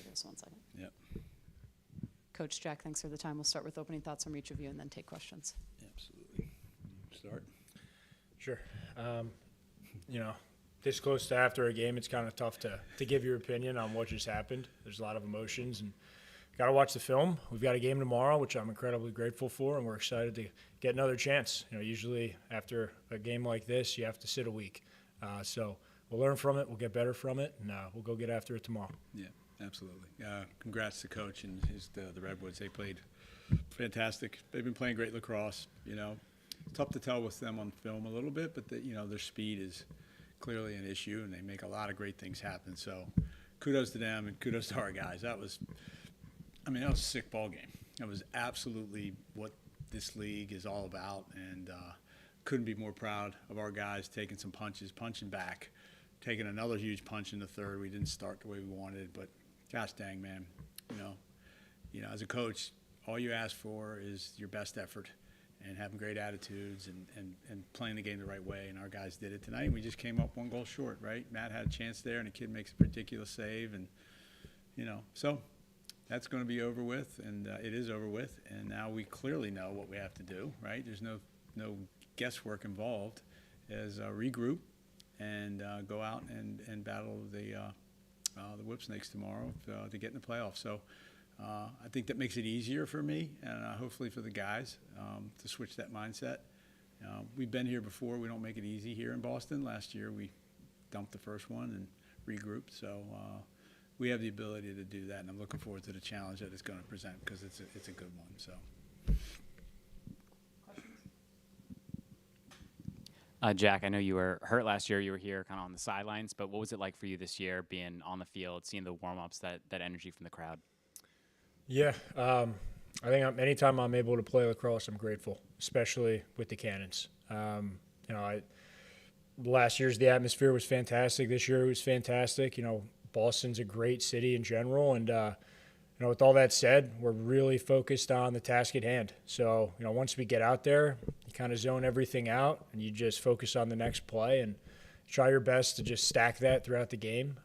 Just one second. Yep. Coach Jack, thanks for the time. We'll start with opening thoughts from each of you and then take questions. Absolutely. Start. Sure. This close to after a game, it's kind of tough to give your opinion on what just happened. There's a lot of emotions, and got to watch the film. We've got a game tomorrow, which I'm incredibly grateful for, and we're excited to get another chance. Usually after a game like this, you have to sit a week. So we'll learn from it, we'll get better from it, and we'll go get after it tomorrow. Yeah, absolutely. Congrats to Coach and the Redwoods. They played fantastic. They've been playing great lacrosse. Tough to tell with them on film a little bit, but their speed is clearly an issue, and they make a lot of great things happen. So kudos to them and kudos to our guys. That was a sick ball game. That was absolutely what this league is all about, and couldn't be more proud of our guys taking some punches, punching back, taking another huge punch in the third. We didn't start the way we wanted, but gosh dang, man, as a coach, all you ask for is your best effort and having great attitudes and playing the game the right way, and our guys did it tonight. We just came up one goal short, right? Matt had a chance there, and the kid makes a ridiculous save, and so that's going to be over with, and it is over with, and now we clearly know what we have to do, right? There's no guesswork involved, as regroup and go out and battle the Whip Snakes tomorrow to get in the playoffs. So I think that makes it easier for me and hopefully for the guys to switch that mindset. We've been here before. We don't make it easy here in Boston. Last year we dumped the first one and regrouped. So we have the ability to do that, and I'm looking forward to the challenge that it's going to present because it's a good one. So. Jack, I know you were hurt last year. You were here kind of on the sidelines, but what was it like for you this year, being on the field, seeing the warm-ups, that energy from the crowd? Yeah, I think anytime I'm able to play lacrosse, I'm grateful, especially with the Cannons. Last year's the atmosphere was fantastic. This year it was fantastic. Boston's a great city in general, and with all that said, we're really focused on the task at hand. So, once we get out there, you kind of zone everything out, and you just focus on the next play and try your best to just stack that throughout the game.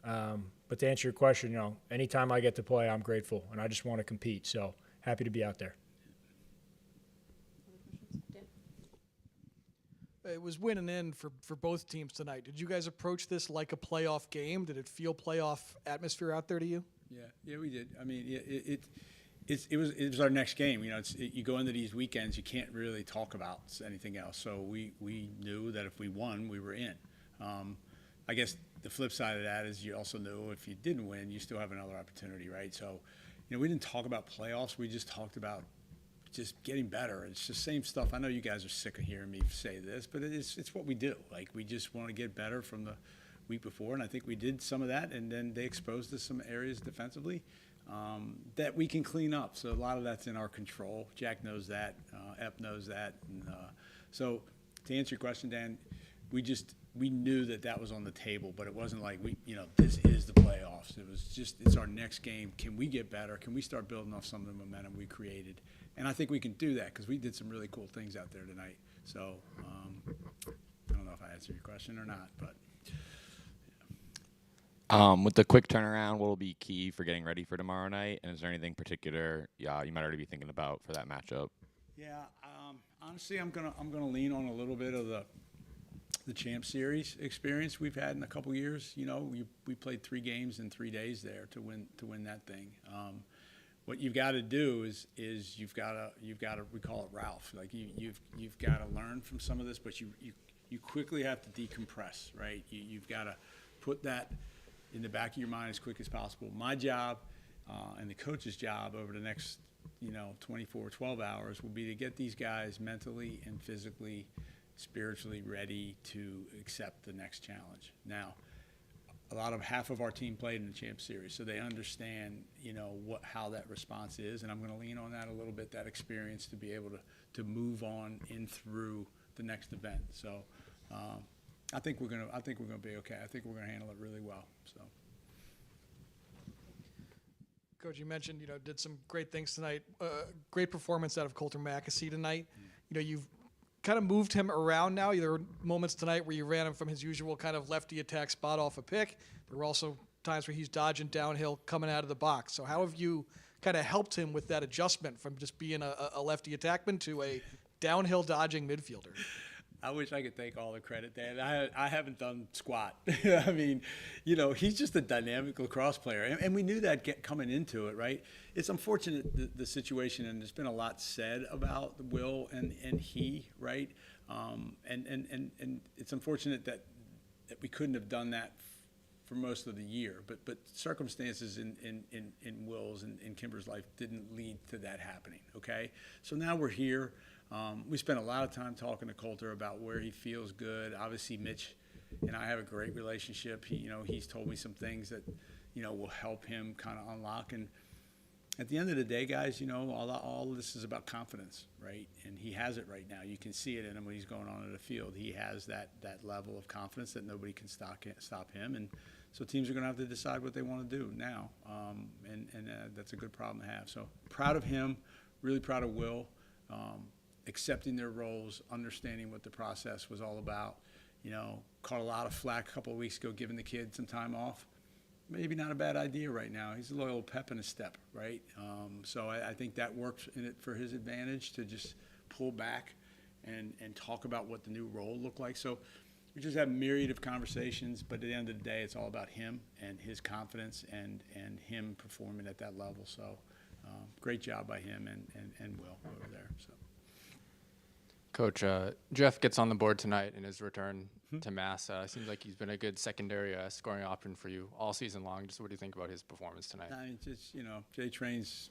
But to answer your question, anytime I get to play, I'm grateful, and I just want to compete. So happy to be out there. It was win and end for both teams tonight. Did you guys approach this like a playoff game? Did it feel playoff atmosphere out there to you? Yeah, we did. I mean, it was our next game. You go into these weekends, you can't really talk about anything else. So we knew that if we won, we were in. I guess the flip side of that is you also knew if you didn't win, you still have another opportunity, right? So, we didn't talk about playoffs. We just talked about just getting better. It's the same stuff. I know you guys are sick of hearing me say this, but it's what we do. Like, we just want to get better from the week before, and I think we did some of that, and then they exposed us some areas defensively that we can clean up. So a lot of that's in our control. Jack knows that. Ep knows that. And, so to answer your question, Dan, we knew that was on the table, but it wasn't like this is the playoffs. It was just, it's our next game. Can we get better? Can we start building off some of the momentum we created? And I think we can do that because we did some really cool things out there tonight. So I don't know if I answered your question or not, but. With the quick turnaround, what will be key for getting ready for tomorrow night? And is there anything particular you might already be thinking about for that matchup? Yeah, honestly, I'm gonna lean on a little bit of the Champ Series experience we've had in a couple years. We played 3 games in 3 days there to win that thing. What you've got to do is you've got to we call it Ralph. Like you've got to learn from some of this, but you quickly have to decompress, right? You've got to put that in the back of your mind as quick as possible. My job and the coach's job over the next 12 hours will be to get these guys mentally and physically, spiritually ready to accept the next challenge. Now, half of our team played in the Champ Series, so they understand how that response is, and I'm going to lean on that a little bit, that experience, to be able to move on in through the next event. So I think we're gonna be okay. I think we're gonna handle it really well. So, Coach, you mentioned did some great things tonight. Great performance out of Colter Mackesy tonight. You've kind of moved him around now. There were moments tonight where you ran him from his usual kind of lefty attack spot off a pick. There were also times where he's dodging downhill coming out of the box. So how have you kind of helped him with that adjustment from just being a lefty attackman to a downhill dodging midfielder? I wish I could take all the credit, Dan. I haven't done squat. I mean, he's just a dynamic lacrosse player. And we knew that coming into it, right? It's unfortunate, the situation, and there's been a lot said about Will and he, right? And it's unfortunate that we couldn't have done that for most of the year. But circumstances in Will's and in Kimber's life didn't lead to that happening, okay? So now we're here. We spent a lot of time talking to Coulter about where he feels good. Obviously, Mitch and I have a great relationship. He's told me some things that, will help him kind of unlock. And at the end of the day, guys, all of this is about confidence, right? And he has it right now. You can see it in him when he's going on in the field. He has that level of confidence that nobody can stop him. And so teams are going to have to decide what they want to do now. And that's a good problem to have. So proud of him, really proud of Will. Accepting their roles, understanding what the process was all about. Caught a lot of flack a couple of weeks ago, giving the kid some time off. Maybe not a bad idea right now. He's a little pep in his step, right? So I think that works in it for his advantage to just pull back and talk about what the new role looked like. So we just have a myriad of conversations, but at the end of the day, it's all about him and his confidence and him performing at that level. So great job by him and Will over there. So. Coach, Jeff gets on the board tonight in his return to Mass. Seems like he's been a good secondary scoring option for you all season long. Just what do you think about his performance tonight? I mean, just, Jay Train's,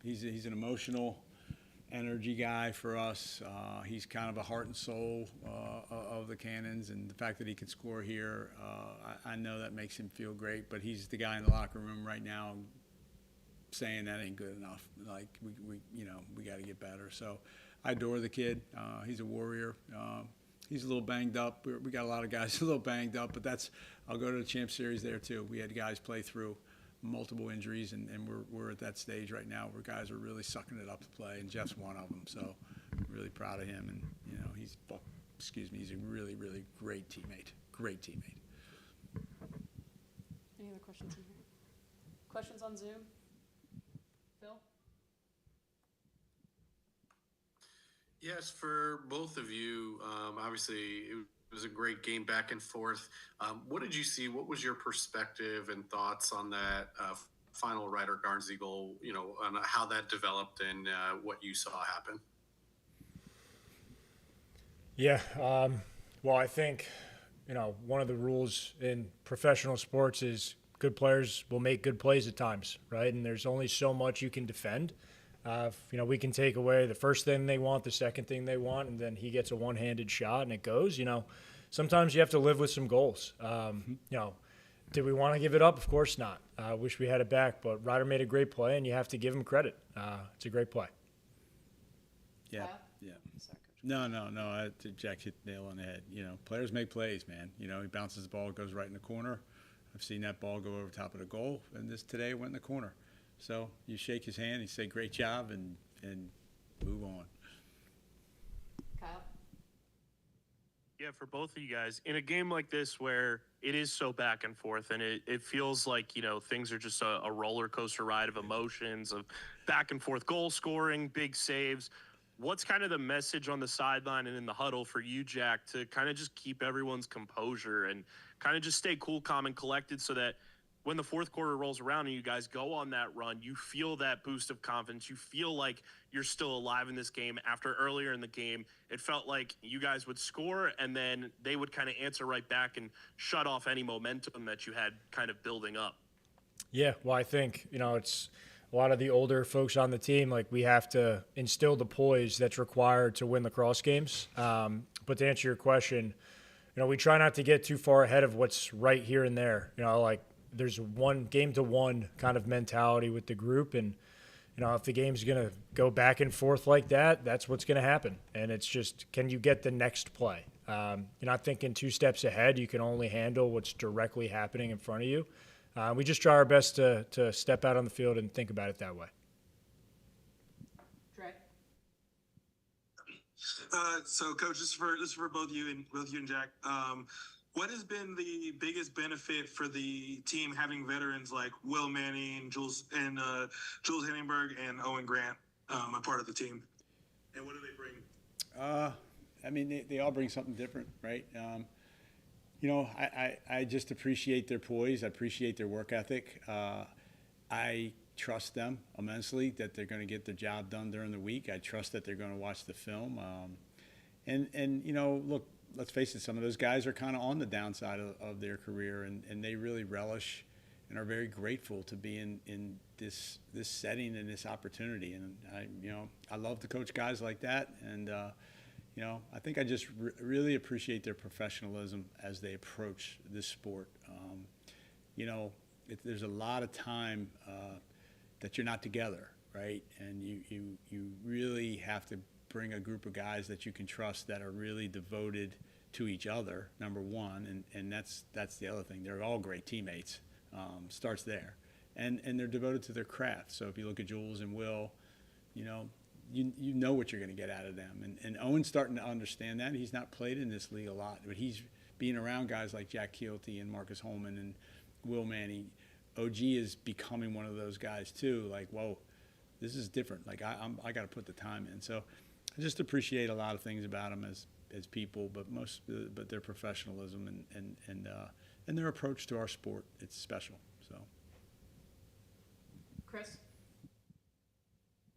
he's an emotional energy guy for us. He's kind of a heart and soul of the Cannons, and the fact that he can score here, I know that makes him feel great, but he's the guy in the locker room right now saying that ain't good enough. Like, we got to get better. So I adore the kid. He's a warrior. He's a little banged up. We got a lot of guys a little banged up, but I'll go to the Champ Series there too. We had guys play through multiple injuries, and we're at that stage right now where guys are really sucking it up to play, and Jeff's one of them. So I'm really proud of him, and he's a really, really great teammate. Great teammate. Any other questions in here? Questions on Zoom? Phil? Yes, for both of you, obviously it was a great game back and forth. What did you see? What was your perspective and thoughts on that final Ryder Garnsey goal, on how that developed and what you saw happen? Yeah, well, I think, one of the rules in professional sports is good players will make good plays at times, right? And there's only so much you can defend. We can take away the first thing they want, the second thing they want, and then he gets a one-handed shot and it goes. Sometimes you have to live with some goals. Did we want to give it up? Of course not. Wish we had it back, but Ryder made a great play, and you have to give him credit. It's a great play. Yeah, Kyle? yeah. Sorry, Coach. No. Jack hit the nail on the head. Players make plays, man. He bounces the ball, goes right in the corner. I've seen that ball go over top of the goal, and today went in the corner. So you shake his hand, you say great job, and move on. Kyle? Yeah, for both of you guys, in a game like this where it is so back and forth and it feels like, things are just a roller coaster ride of emotions, of back and forth goal scoring, big saves, what's kind of the message on the sideline and in the huddle for you, Jack, to kind of just keep everyone's composure and kind of just stay cool, calm, and collected so that when the fourth quarter rolls around and you guys go on that run, you feel that boost of confidence. You feel like you're still alive in this game. After earlier in the game, it felt like you guys would score and then they would kind of answer right back and shut off any momentum that you had kind of building up. Yeah, well, I think, it's a lot of the older folks on the team, like we have to instill the poise that's required to win lacrosse games. But to answer your question, we try not to get too far ahead of what's right here and there. There's one game to one kind of mentality with the group. And, if the game's going to go back and forth like that, that's what's going to happen. And it's just, can you get the next play? You're not thinking two steps ahead. You can only handle what's directly happening in front of you. We just try our best to step out on the field and think about it that way. Dre? So, Coach, this is for both you and Jack. What has been the biggest benefit for the team having veterans like Will Manning, Jules Henningberg, and Owen Grant a part of the team? And what do they bring? I mean, they all bring something different, right? I just appreciate their poise. I appreciate their work ethic. I trust them immensely that they're going to get their job done during the week. I trust that they're going to watch the film. Look, let's face it, some of those guys are kind of on the downside of their career, and they really relish and are very grateful to be in this setting and this opportunity. And I love to coach guys like that. And I think I just really appreciate their professionalism as they approach this sport. There's a lot of time that you're not together, right? And you really have to bring a group of guys that you can trust that are really devoted to each other, number one, and that's the other thing. They're all great teammates. Starts there. And they're devoted to their craft. So if you look at Jules and Will, you know what you're going to get out of them. And Owen's starting to understand that. He's not played in this league a lot, but he's being around guys like Jack Keelty and Marcus Holman and Will Manning. OG is becoming one of those guys too. Like, whoa, this is different. Like I got to put the time in. So I just appreciate a lot of things about them as people, but their professionalism and their approach to our sport. It's special. So. Chris?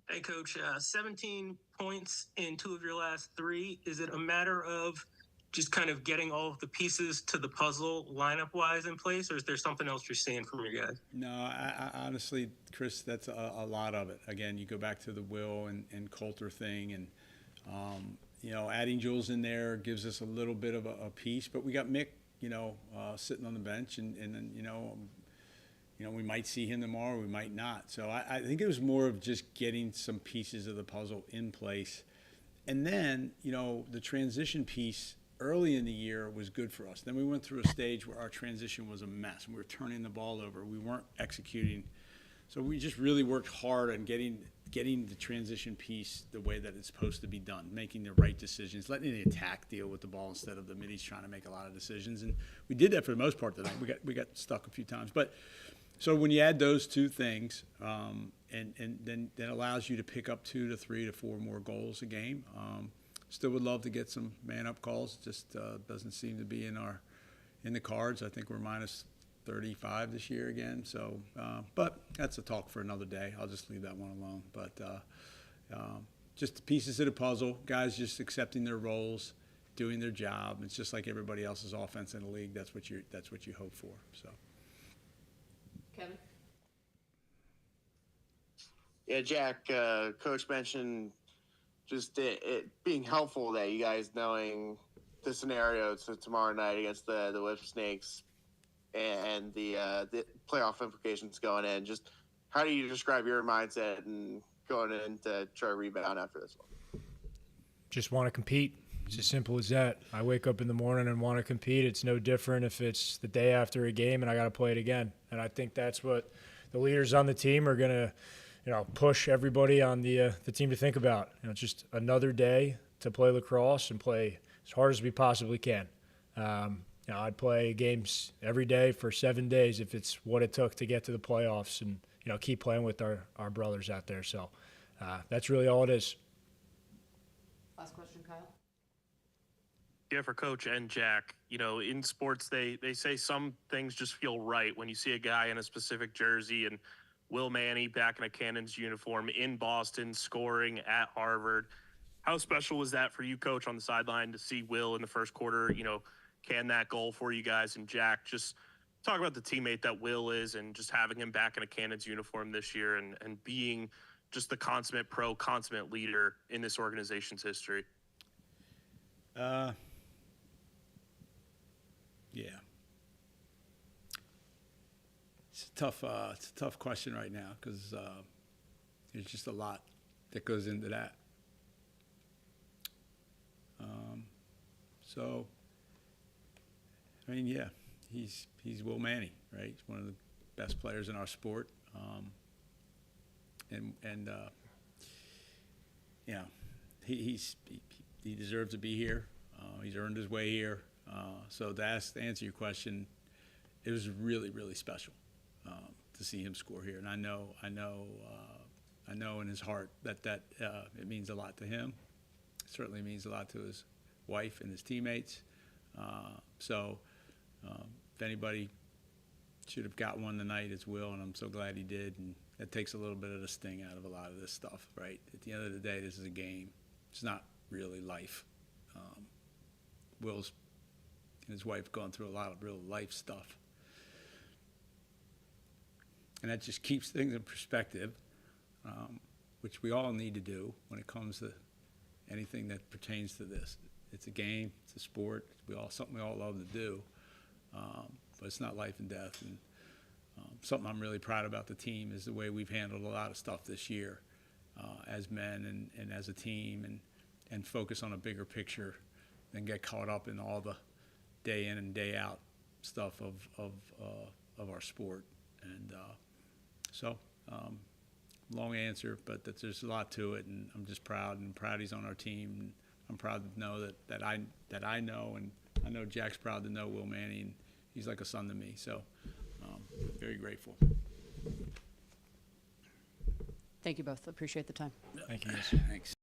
Hey, Coach, 17 points in 2 of your last 3. Is it a matter of just kind of getting all of the pieces to the puzzle lineup-wise in place, or is there something else you're seeing from your guys? No, I honestly, Chris, that's a lot of it. Again, you go back to the Will and Coulter thing, and adding Jules in there gives us a little bit of a piece. But we got Mick, sitting on the bench, and we might see him tomorrow, we might not. So I think it was more of just getting some pieces of the puzzle in place. And then, the transition piece early in the year was good for us. Then we went through a stage where our transition was a mess, and we were turning the ball over. We weren't executing. So we just really worked hard on getting the transition piece the way that it's supposed to be done, making the right decisions, letting the attack deal with the ball instead of the middies trying to make a lot of decisions. And we did that for the most part tonight. We got stuck a few times. But so when you add those two things, and then that allows you to pick up 2 to 3 to 4 more goals a game. Still would love to get some man-up calls. It just doesn't seem to be in the cards. I think we're minus 35 this year again. So, but that's a talk for another day. I'll just leave that one alone. But just the pieces of the puzzle, guys just accepting their roles, doing their job. It's just like everybody else's offense in the league. That's what you hope for. So. Kevin? Yeah, Jack, Coach mentioned just it being helpful that you guys knowing the scenario tomorrow night against the Whip Snakes and the playoff implications going in. Just how do you describe your mindset and going in to try to rebound after this one? Just want to compete. It's as simple as that. I wake up in the morning and want to compete. It's no different if it's the day after a game and I got to play it again. And I think that's what the leaders on the team are going to, push everybody on the team to think about. Just another day to play lacrosse and play as hard as we possibly can. I'd play games every day for 7 days if it's what it took to get to the playoffs and, keep playing with our brothers out there. So that's really all it is. Last question, Kyle. Yeah, for Coach and Jack, in sports, they say some things just feel right when you see a guy in a specific jersey, and Will Manny back in a Cannons uniform in Boston scoring at Harvard. How special was that for you, Coach, on the sideline to see Will in the first quarter, can that goal for you guys? And Jack, just talk about the teammate that Will is and just having him back in a Cannons uniform this year and being just the consummate pro, consummate leader in this organization's history. Yeah. It's a tough question right now because there's just a lot that goes into that. Yeah, he's Will Manny, right? He's one of the best players in our sport, he deserves to be here. He's earned his way here. So to answer your question, it was really, really special to see him score here. And I know in his heart that it means a lot to him. It certainly means a lot to his wife and his teammates. If anybody should have got one tonight, it's Will, and I'm so glad he did. And that takes a little bit of the sting out of a lot of this stuff, right? At the end of the day, this is a game. It's not really life. Will's and his wife going through a lot of real life stuff. And that just keeps things in perspective, which we all need to do when it comes to anything that pertains to this. It's a game, it's a sport, something we all love to do, but it's not life and death. And something I'm really proud about the team is the way we've handled a lot of stuff this year as men and as a team, and focus on a bigger picture than get caught up in all the day in and day out stuff of our sport. And long answer, but there's a lot to it, and I'm just proud, and proud he's on our team. And I'm proud to know that I know, and I know Jack's proud to know Will Manning, and he's like a son to me. So very grateful. Thank you both. Appreciate the time. Thank you. Thanks.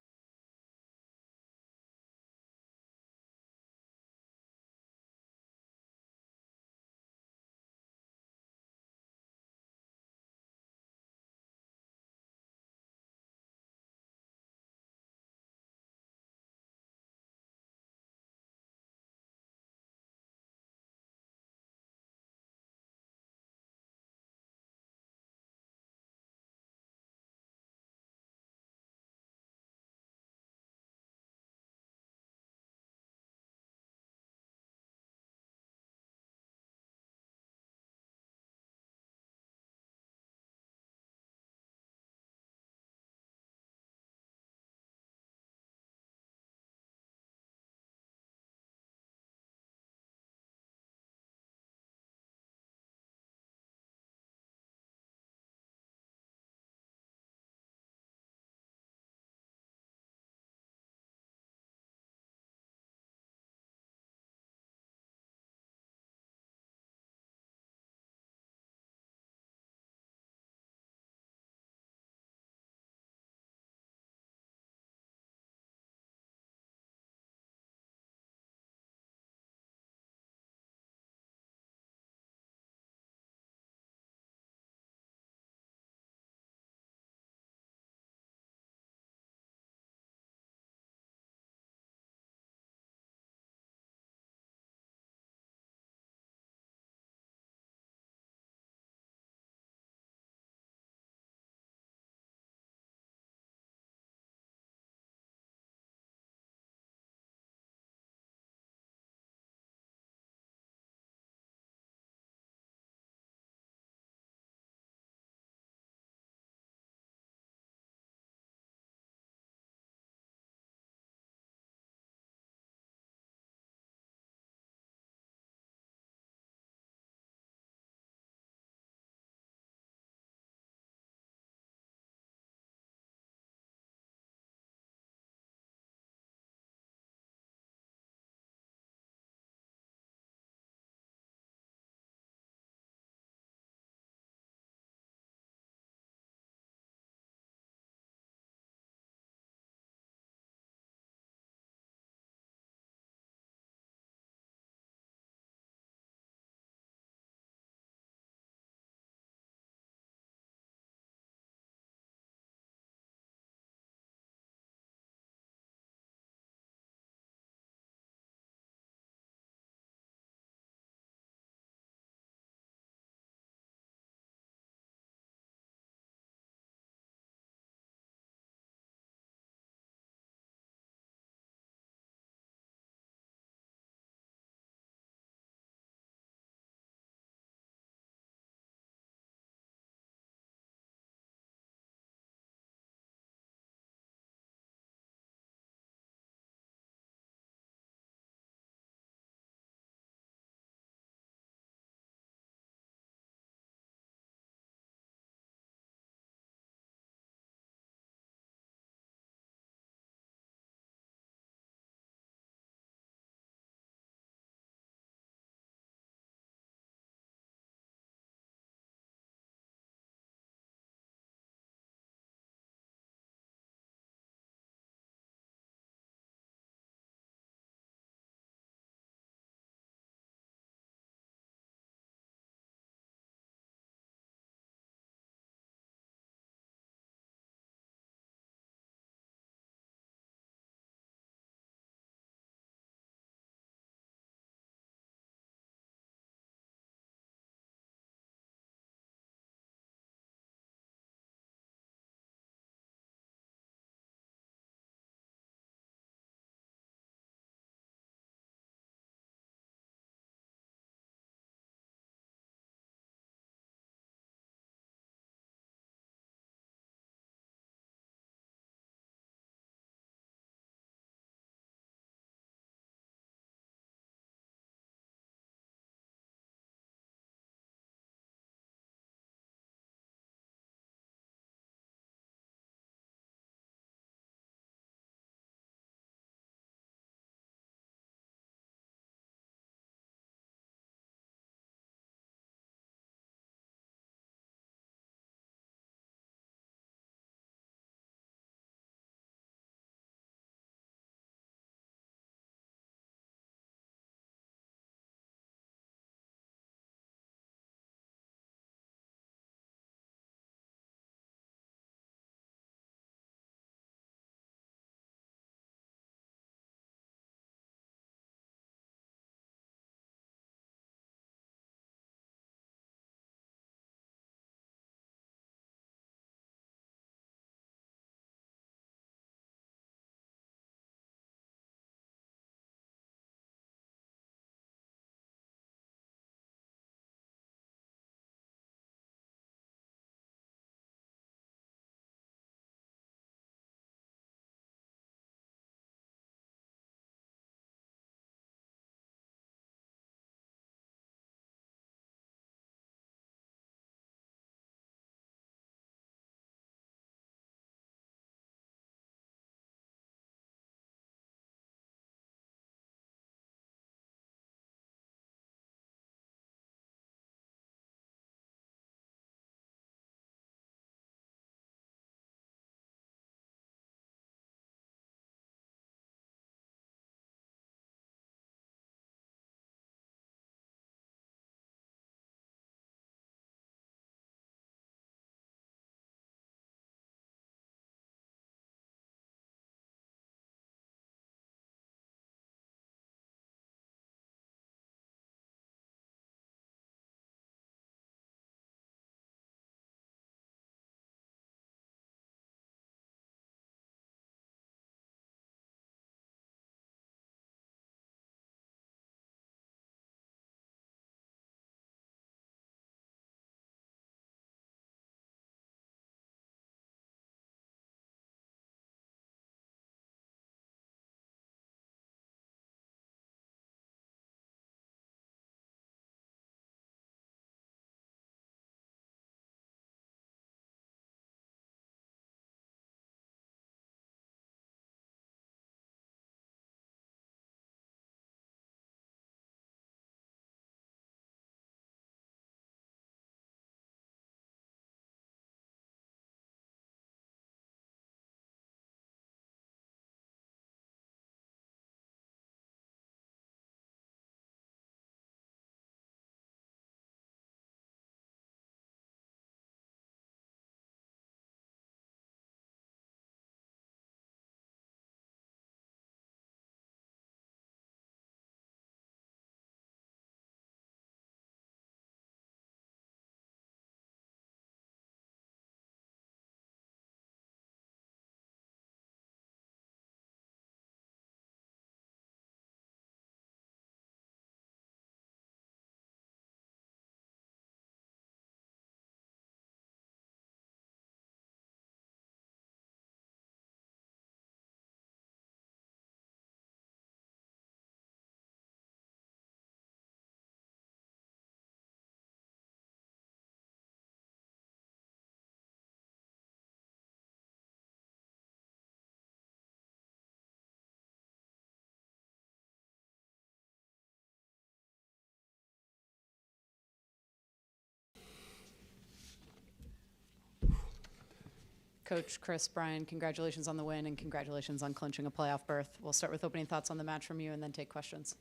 Coach, Chris, Brian, congratulations on the win and congratulations on clinching a playoff berth. We'll start with opening thoughts on the match from you and then take questions.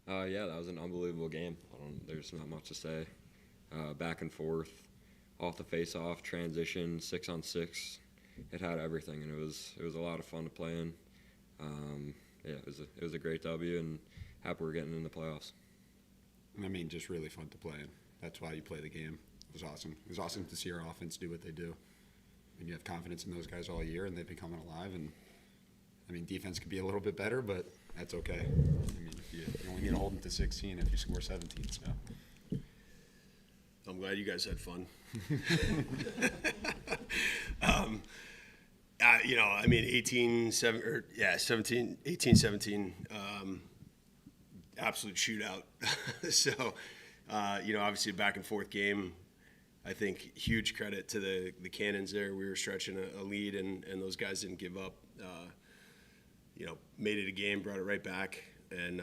Yeah, that was an unbelievable game. There's not much to say. Back and forth, off the face-off, transition, 6-on-6. It had everything, and it was a lot of fun to play in. Yeah, it was a great W, and happy we're getting in the playoffs. I mean, just really fun to play in. That's why you play the game. It was awesome. It was awesome to see our offense do what they do. And you have confidence in those guys all year, and they've been coming alive. And I mean, defense could be a little bit better, but that's okay. I mean, you only need to hold them to 16 if you score 17. So I'm glad you guys had fun. You know, I mean, 18-17, absolute shootout. So, you know, obviously a back and forth game. I think huge credit to the Cannons there. We were stretching a lead, and those guys didn't give up. You know, made it a game, brought it right back, and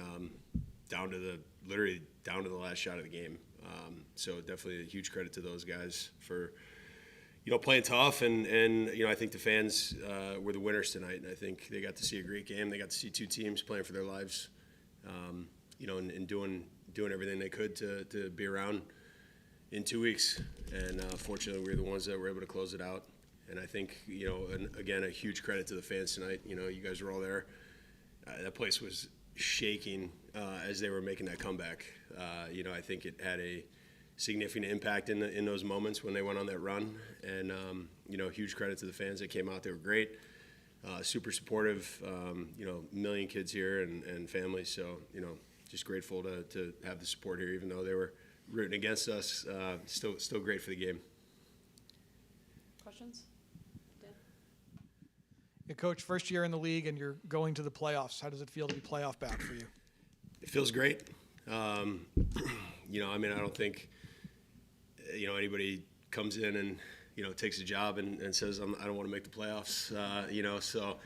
literally down to the last shot of the game. So definitely a huge credit to those guys for, you know, playing tough, and you know, I think the fans were the winners tonight, and I think they got to see a great game. They got to see two teams playing for their lives, you know, and doing everything they could to be around in 2 weeks. And fortunately, we were the ones that were able to close it out. And I think, you know, and again, a huge credit to the fans tonight. You know, you guys were all there. That place was shaking as they were making that comeback. You know, I think it had a significant impact in those moments when they went on that run. And, you know, huge credit to the fans that came out. They were great, super supportive, you know, a million kids here and families. So, you know, just grateful to have the support here, even though they were rooting against us. Still great for the game. Questions? Dan? Yeah, Coach, first year in the league and you're going to the playoffs. How does it feel to be playoff bound for you? It feels great. You know, I mean, I don't think, you know, anybody comes in and, you know, takes a job and says, I don't want to make the playoffs, you know. So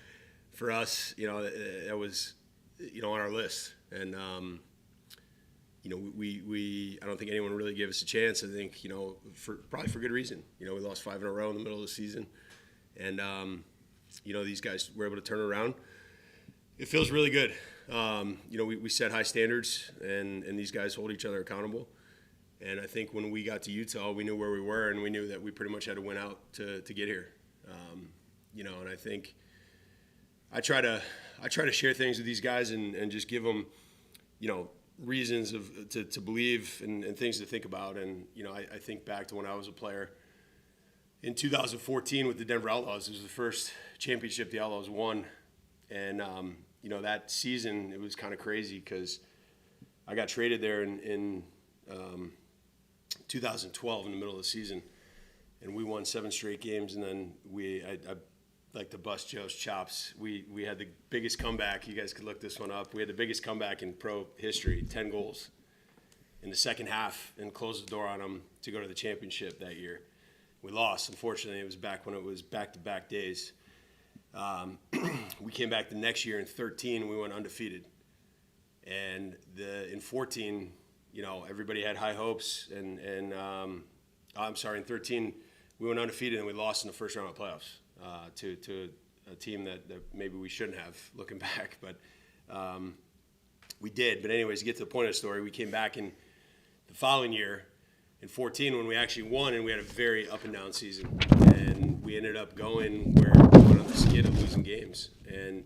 for us, you know, that was, you know, on our list. And, you know, we I don't think anyone really gave us a chance. I think, you know, probably for good reason. You know, we lost 5 in a row in the middle of the season. And, you know, these guys were able to turn it around. It feels really good. You know, we set high standards, and these guys hold each other accountable. And I think when we got to Utah, we knew where we were, and we knew that we pretty much had to win out to get here. You know, and I think I try to share things with these guys and just give them, you know, reasons to believe and things to think about. And, you know, I think back to when I was a player in 2014 with the Denver Outlaws. It was the first championship the Outlaws won. And, you know, that season, it was kind of crazy because I got traded there in 2012 in the middle of the season. And we won 7 straight games. And then I like to bust Joe's chops. We had the biggest comeback. You guys could look this one up. We had the biggest comeback in pro history, 10 goals in the second half, and closed the door on them to go to the championship that year. We lost. Unfortunately, it was back when it was back-to-back days. We came back the next year in 13, and we went undefeated. And in 14, you know, everybody had high hopes. And I'm sorry, in 13, we went undefeated, and we lost in the first round of playoffs. To a team that maybe we shouldn't have, looking back, but we did. But anyways, to get to the point of the story, we came back in the following year in 14 when we actually won, and we had a very up and down season, and we ended up going where we went on the skid of losing games, and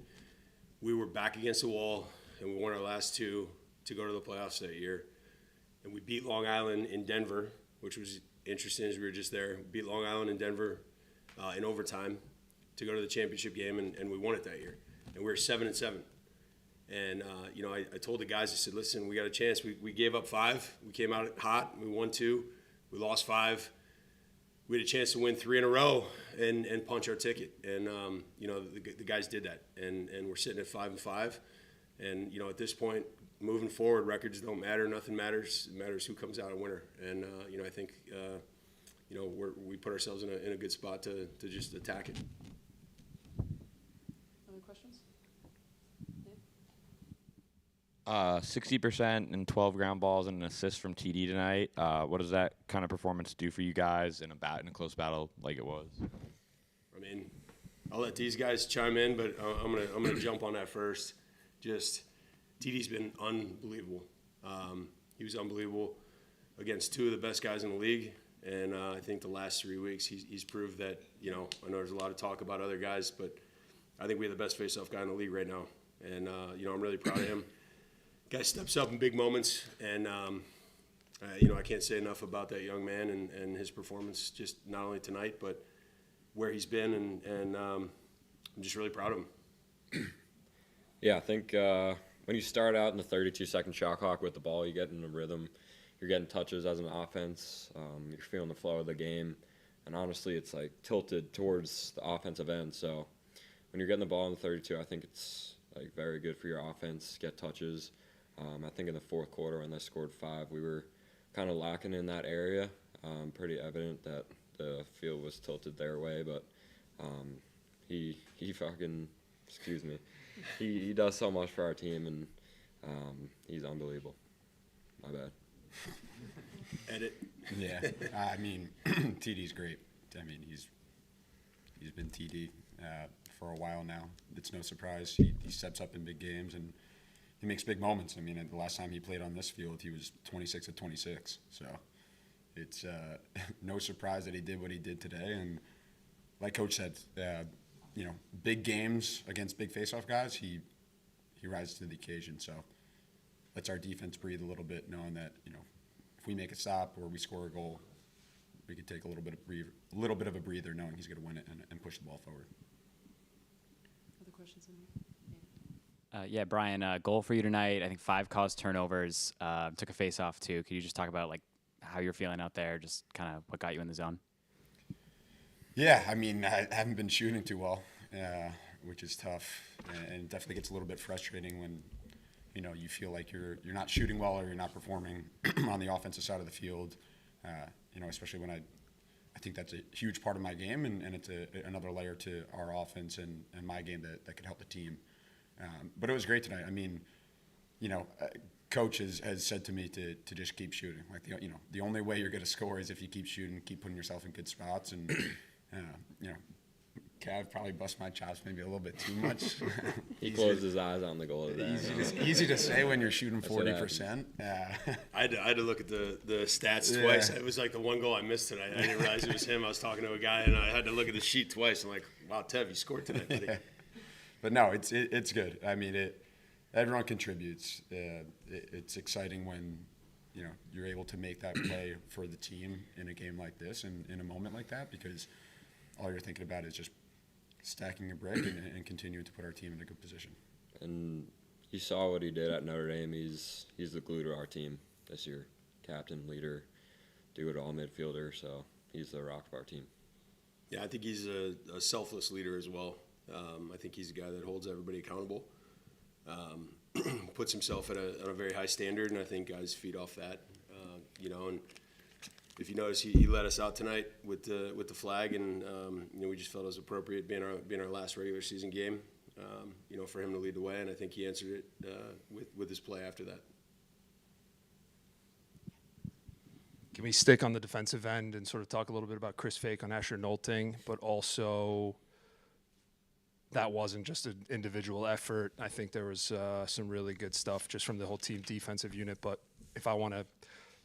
we were back against the wall, and we won our last 2 to go to the playoffs that year, and we beat Long Island in Denver, which was interesting as we were just there. We beat Long Island in Denver in overtime to go to the championship game, and we won it that year. And we were 7-7. And, you know, I told the guys, I said, listen, we got a chance. We gave up 5. We came out hot. We won 2. We lost 5. We had a chance to win 3 in a row and punch our ticket. And, you know, the guys did that. And we're sitting at 5-5. And, you know, at this point, moving forward, records don't matter. Nothing matters. It matters who comes out a winner. And, you know, I think you know, we put ourselves in a good spot to just attack it. Other questions? 60% and 12 ground balls and an assist from TD tonight. What does that kind of performance do for you guys in a close battle like it was? I mean, I'll let these guys chime in, but I'm gonna jump on that first. Just TD's been unbelievable. He was unbelievable against two of the best guys in the league, and I think the last 3 weeks he's proved that. I know there's a lot of talk about other guys, but I think we have the best face-off guy in the league right now, and I'm really proud of him. Guy steps up in big moments, and I can't say enough about that young man and his performance, just not only tonight, but where he's been, and I'm just really proud of him. Yeah, I think when you start out in the 32-second shot clock with the ball, you get in a rhythm. You're getting touches as an offense. You're feeling the flow of the game. And honestly, it's like tilted towards the offensive end. So when you're getting the ball in the 32, I think it's like very good for your offense, get touches. I think in the fourth quarter when they scored 5, we were kind of lacking in that area. Pretty evident that the field was tilted their way, but he fucking, excuse me, he does so much for our team, and he's unbelievable. My bad. Edit. Yeah, I mean, TD's great. I mean, he's been TD for a while now. It's no surprise. He steps up in big games, and he makes big moments. I mean, the last time he played on this field, he was 26 of 26. So it's no surprise that he did what he did today. And like Coach said, big games against big face-off guys, he rises to the occasion. So lets our defense breathe a little bit, knowing that if we make a stop or we score a goal, we could take a little bit of a breather, knowing he's going to win it and push the ball forward. Other questions in here? Yeah, Brian, goal for you tonight. I think 5 caused turnovers. Took a face-off too. Could you just talk about like how you're feeling out there? Just kind of what got you in the zone. Yeah, I mean, I haven't been shooting too well, which is tough, and it definitely gets a little bit frustrating when you feel like you're not shooting well or you're not performing on the offensive side of the field. Especially when I think that's a huge part of my game, and it's another layer to our offense and my game that could help the team. But it was great tonight. I mean, Coach has said to me to just keep shooting. Like the only way you're going to score is if you keep shooting, keep putting yourself in good spots, and Cav probably bust my chops maybe a little bit too much. He closed his eyes on the goal of that. Easy to say when you're shooting 40%. I had to look at the stats twice. It was like the one goal I missed tonight. I didn't realize it was him. I was talking to a guy, and I had to look at the sheet twice. I'm like, wow, Tev, you scored tonight, buddy. Yeah. But no, it's good. I mean, everyone contributes. It's exciting when you're able to make that play for the team in a game like this and in a moment like that, because all you're thinking about is just stacking a brick and continuing to put our team in a good position. And you saw what he did at Notre Dame. He's the glue to our team this year. Captain, leader, do-it-all midfielder. So he's the rock of our team. Yeah, I think he's a selfless leader as well. I think he's a guy that holds everybody accountable, puts himself at a very high standard, and I think guys feed off that. And if you notice, he let us out tonight with the flag, and we just felt it was appropriate being our last regular season game, for him to lead the way, and I think he answered it with his play after that. Can we stick on the defensive end and sort of talk a little bit about Chris Fake on Asher Nolting, but also that wasn't just an individual effort. I think there was some really good stuff just from the whole team defensive unit. But if I want to,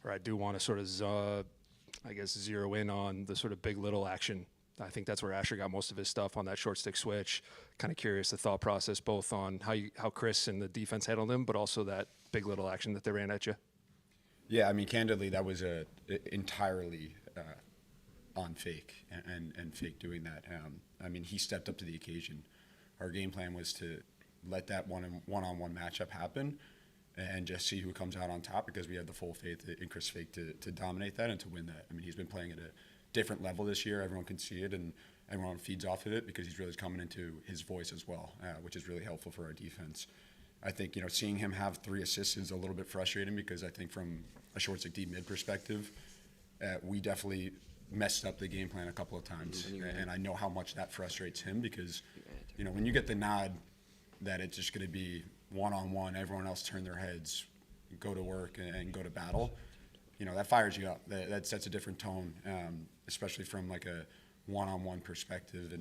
or I do want to sort of, zero in on the sort of big little action, I think that's where Asher got most of his stuff on that short stick switch. Kind of curious the thought process both on how Chris and the defense handled him, but also that big little action that they ran at you. Yeah, I mean, candidly, that was entirely on Fake and Fake doing that. I mean, he stepped up to the occasion. Our game plan was to let that one-on-one matchup happen and just see who comes out on top, because we have the full faith in Chris Fake to dominate that and to win that. I mean, he's been playing at a different level this year. Everyone can see it, and everyone feeds off of it because he's really coming into his voice as well, which is really helpful for our defense. I think, seeing him have 3 assists is a little bit frustrating, because I think from a short stick deep mid perspective, we definitely messed up the game plan a couple of times. And I know how much that frustrates him, because, when you get the nod that it's just going to be one-on-one, everyone else turn their heads, go to work and go to battle, that fires you up. That sets a different tone, especially from like a one-on-one perspective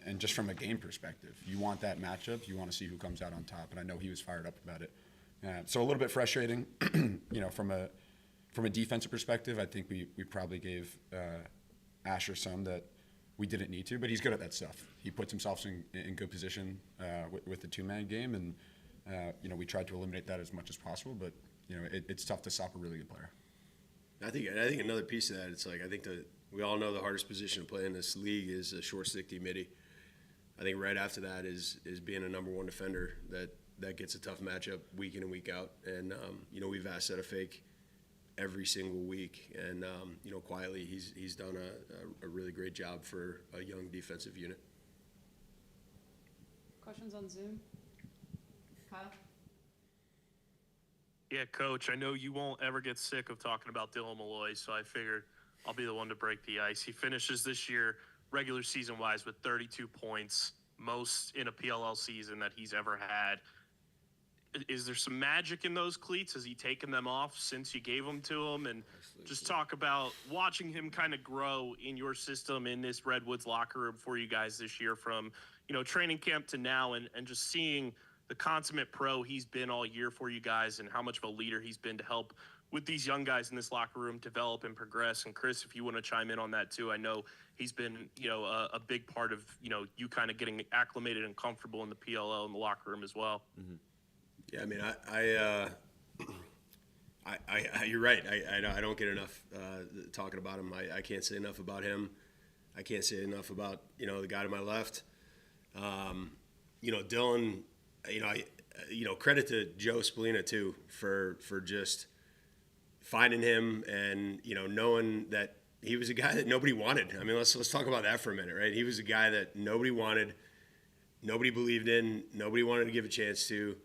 and just from a game perspective. You want that matchup. You want to see who comes out on top. And I know he was fired up about it. So a little bit frustrating, from a defensive perspective. I think we probably gave Asher some that we didn't need to, but he's good at that stuff. He puts himself in good position with the two-man game, and we tried to eliminate that as much as possible. But it's tough to stop a really good player. I think another piece of that, it's like I think we all know the hardest position to play in this league is a short stick D midi. I think right after that is being a number one defender that gets a tough matchup week in and week out. And we've asked that of Fake every single week, and quietly he's done a really great job for a young defensive unit. Questions on Zoom? Kyle? Yeah, Coach, I know you won't ever get sick of talking about Dylan Malloy, so I figured I'll be the one to break the ice. He finishes this year regular season-wise with 32 points, most in a PLL season that he's ever had. Is there some magic in those cleats? Has he taken them off since you gave them to him? And just talk about watching him kind of grow in your system in this Redwoods locker room for you guys this year from, training camp to now, and just seeing the consummate pro he's been all year for you guys and how much of a leader he's been to help with these young guys in this locker room develop and progress. And Chris, if you want to chime in on that too, I know he's been, a big part of, you kind of getting acclimated and comfortable in the PLL and the locker room as well. Mm-hmm. Yeah, I mean, you're right. I don't get enough talking about him. I can't say enough about him. I can't say enough about, the guy to my left. Dylan, credit to Joe Spallina too for just finding him and, knowing that he was a guy that nobody wanted. I mean, let's talk about that for a minute, right? He was a guy that nobody wanted, nobody believed in, nobody wanted to give a chance to.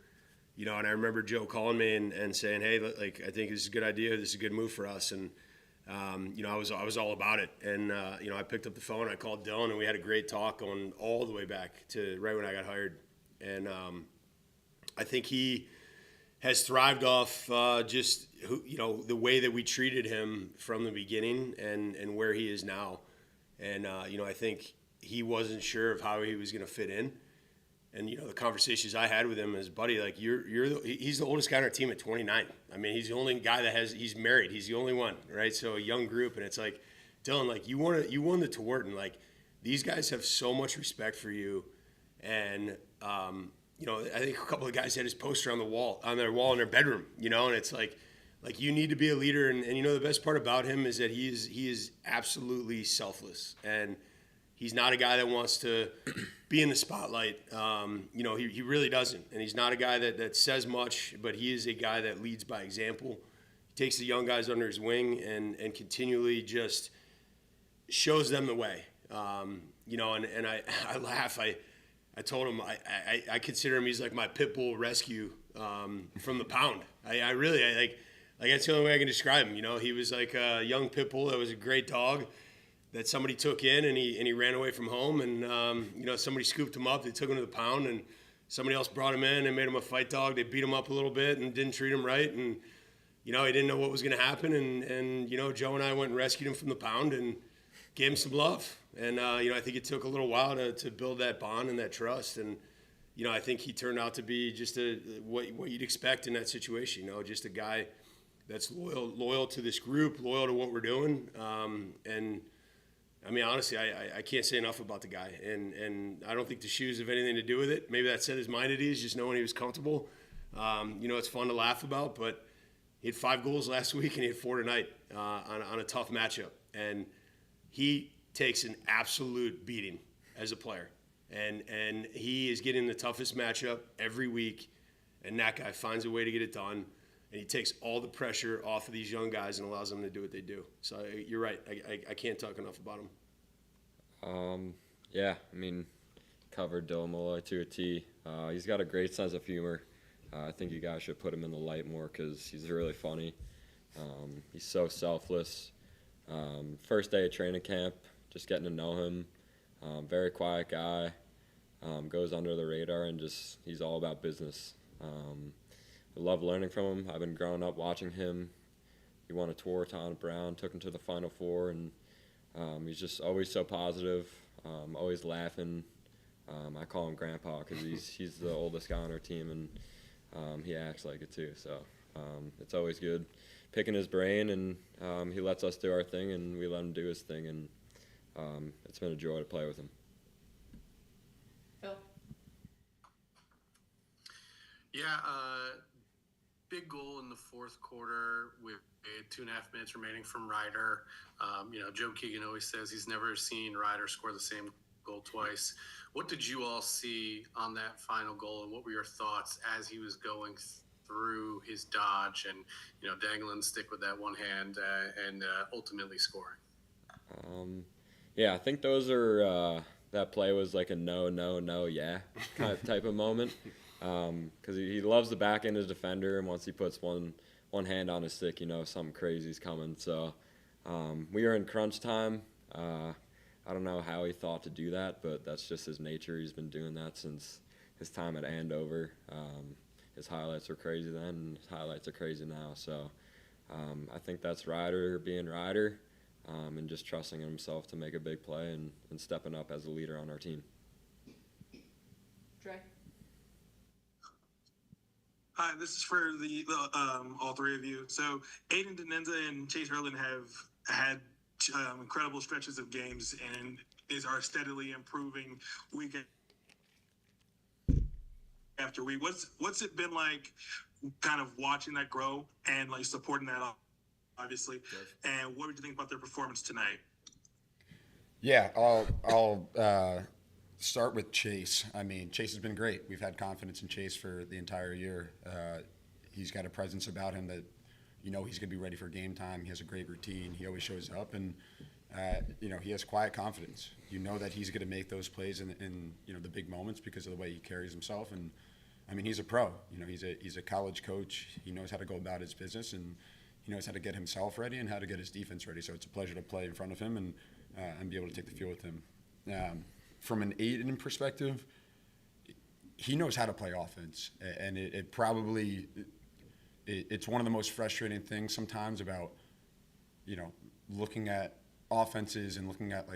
And I remember Joe calling me and saying, hey, like, I think this is a good idea. This is a good move for us. And, I was all about it. And, I picked up the phone, I called Dylan, and we had a great talk going all the way back to right when I got hired. And I think he has thrived off the way that we treated him from the beginning and where he is now. And, I think he wasn't sure of how he was going to fit in. And, the conversations I had with him as buddy, like he's the oldest guy on our team at 29. I mean, he's the only guy he's married. He's the only one, right? So a young group. And it's like, Dylan, like you won the Tewarton. Like these guys have so much respect for you. And, I think a couple of guys had his poster on their wall in their bedroom, and it's like you need to be a leader. And the best part about him is that he is absolutely selfless. And he's not a guy that wants to be in the spotlight. He really doesn't. And he's not a guy that says much, but he is a guy that leads by example. He takes the young guys under his wing and continually just shows them the way. And I laugh. I told him I consider him, he's like my pit bull rescue from the pound. I really that's the only way I can describe him. He was like a young pit bull that was a great dog that somebody took in and he ran away from home, and somebody scooped him up. They took him to the pound, and somebody else brought him in and made him a fight dog. They beat him up a little bit and didn't treat him right, and he didn't know what was going to happen. And Joe and I went and rescued him from the pound and gave him some love. And I think it took a little while to build that bond and that trust. And I think he turned out to be just what you'd expect in that situation. Just a guy that's loyal to this group, loyal to what we're doing, and. I mean, honestly, I can't say enough about the guy, and I don't think the shoes have anything to do with it. Maybe that set his mind at ease, just knowing he was comfortable. It's fun to laugh about, but he had 5 goals last week and he had 4 tonight on a tough matchup, and he takes an absolute beating as a player, and he is getting the toughest matchup every week, and that guy finds a way to get it done. And he takes all the pressure off of these young guys and allows them to do what they do. So you're right. I can't talk enough about him. Yeah, I mean, covered Dylan Malloy to a T. He's got a great sense of humor. I think you guys should put him in the light more because he's really funny. He's so selfless. First day of training camp, just getting to know him. Very quiet guy. Goes under the radar and he's all about business. I love learning from him. I've been growing up watching him. He won a tour with Tom Brown, took him to the Final Four, and he's just always so positive, always laughing. I call him Grandpa because he's the oldest guy on our team, and he acts like it too. So it's always good picking his brain, and he lets us do our thing, and we let him do his thing, and it's been a joy to play with him. Phil? Yeah, big goal in the fourth quarter with 2.5 minutes remaining from Ryder. Joe Keegan always says he's never seen Ryder score the same goal twice. What did you all see on that final goal, and what were your thoughts as he was going through his dodge and, dangling the stick with that one hand and ultimately scoring? Yeah, I think those are that play was like a no, yeah kind of type of moment. Because he loves to back in his defender, and once he puts one hand on his stick, something crazy's coming. So we were in crunch time. I don't know how he thought to do that, but that's just his nature. He's been doing that since his time at Andover. His highlights were crazy then, and his highlights are crazy now. So I think that's Ryder being Ryder, and just trusting in himself to make a big play and stepping up as a leader on our team. Dre? Hi, this is for the all three of you. So Aiden Denenza and Chase Erlin have had incredible stretches of games and are steadily improving week after week. What's it been like, kind of watching that grow and like supporting that, obviously? And what would you think about their performance tonight? Yeah, I'll start with Chase. I mean, Chase has been great. We've had confidence in Chase for the entire year. He's got a presence about him that, he's going to be ready for game time. He has a great routine. He always shows up, and, he has quiet confidence. You know that he's going to make those plays in the big moments because of the way he carries himself. And, I mean, he's a pro. He's a college coach. He knows how to go about his business, and he knows how to get himself ready and how to get his defense ready. So it's a pleasure to play in front of him and be able to take the field with him. From an Aiden perspective, he knows how to play offense, and it's one of the most frustrating things sometimes about, looking at offenses and looking at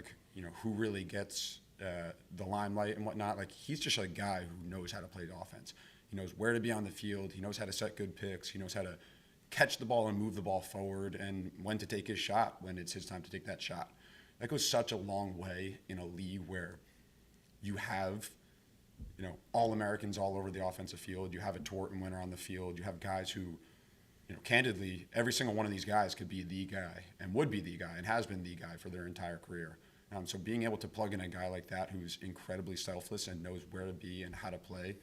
who really gets the limelight and whatnot. Like, he's just a guy who knows how to play the offense. He knows where to be on the field. He knows how to set good picks. He knows how to catch the ball and move the ball forward, and when to take his shot when it's his time to take that shot. That goes such a long way in a league where you have, All-Americans all over the offensive field. You have a Torton winner on the field. You have guys who, candidly, every single one of these guys could be the guy and would be the guy and has been the guy for their entire career. So being able to plug in a guy like that who's incredibly selfless and knows where to be and how to play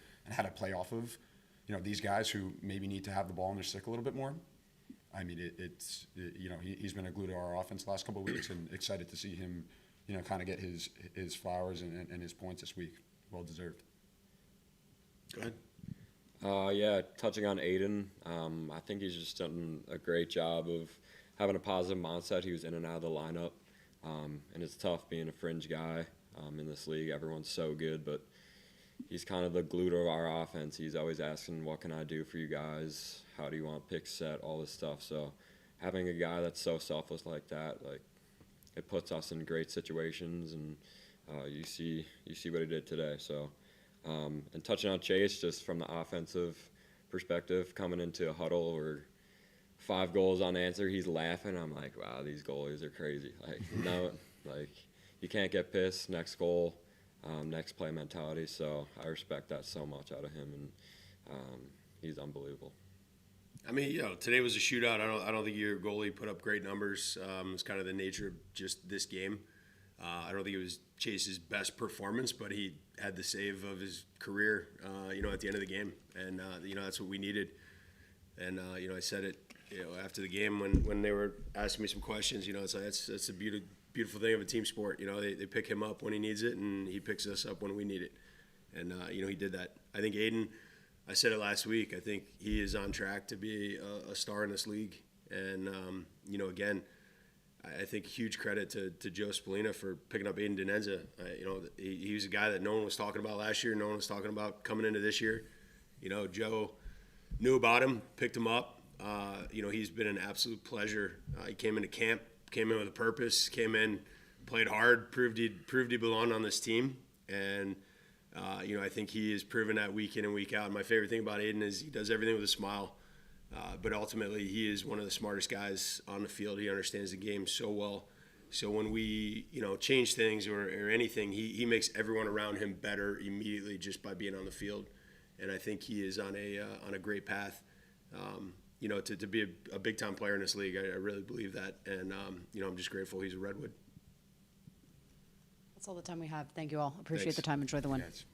off of, these guys who maybe need to have the ball in their stick a little bit more. I mean, he's been a glue to our offense the last couple of weeks, and excited to see him, kind of get his flowers and his points this week. Well deserved. Go ahead. Yeah, touching on Aiden, I think he's just done a great job of having a positive mindset. He was in and out of the lineup, and it's tough being a fringe guy in this league. Everyone's so good, but he's kind of the glue to our offense. He's always asking, what can I do for you guys? How do you want picks set? All this stuff. So having a guy that's so selfless like that, it puts us in great situations, and you see what he did today. So, and touching on Chase, just from the offensive perspective, coming into a huddle or 5 goals unanswered, he's laughing. I'm like, wow, these goalies are crazy. You can't get pissed. Next goal. Next play mentality. So I respect that so much out of him, and he's unbelievable. I mean, today was a shootout. I don't think your goalie put up great numbers. It's kind of the nature of just this game. I don't think it was Chase's best performance, but he had the save of his career, at the end of the game, and that's what we needed. And I said it, after the game when they were asking me some questions. It's like that's a beautiful thing of a team sport. They pick him up when he needs it, and he picks us up when we need it. And, he did that. I think Aiden, I said it last week, I think he is on track to be a star in this league. And, again, I think huge credit to Joe Spallina for picking up Aiden Denenza. He was a guy that no one was talking about last year, no one was talking about coming into this year. Joe knew about him, picked him up. He's been an absolute pleasure. He came into camp, came in with a purpose, came in, played hard, proved he belonged on this team, and I think he has proven that week in and week out. And my favorite thing about Aiden is he does everything with a smile, but ultimately he is one of the smartest guys on the field. He understands the game so well. So when we change things or anything, he makes everyone around him better immediately just by being on the field. And I think he is on a great path. To be a big time player in this league. I really believe that, and I'm just grateful he's a Redwood. That's all the time we have. Thank you all. Appreciate Thanks. the time. Enjoy the win. Yes.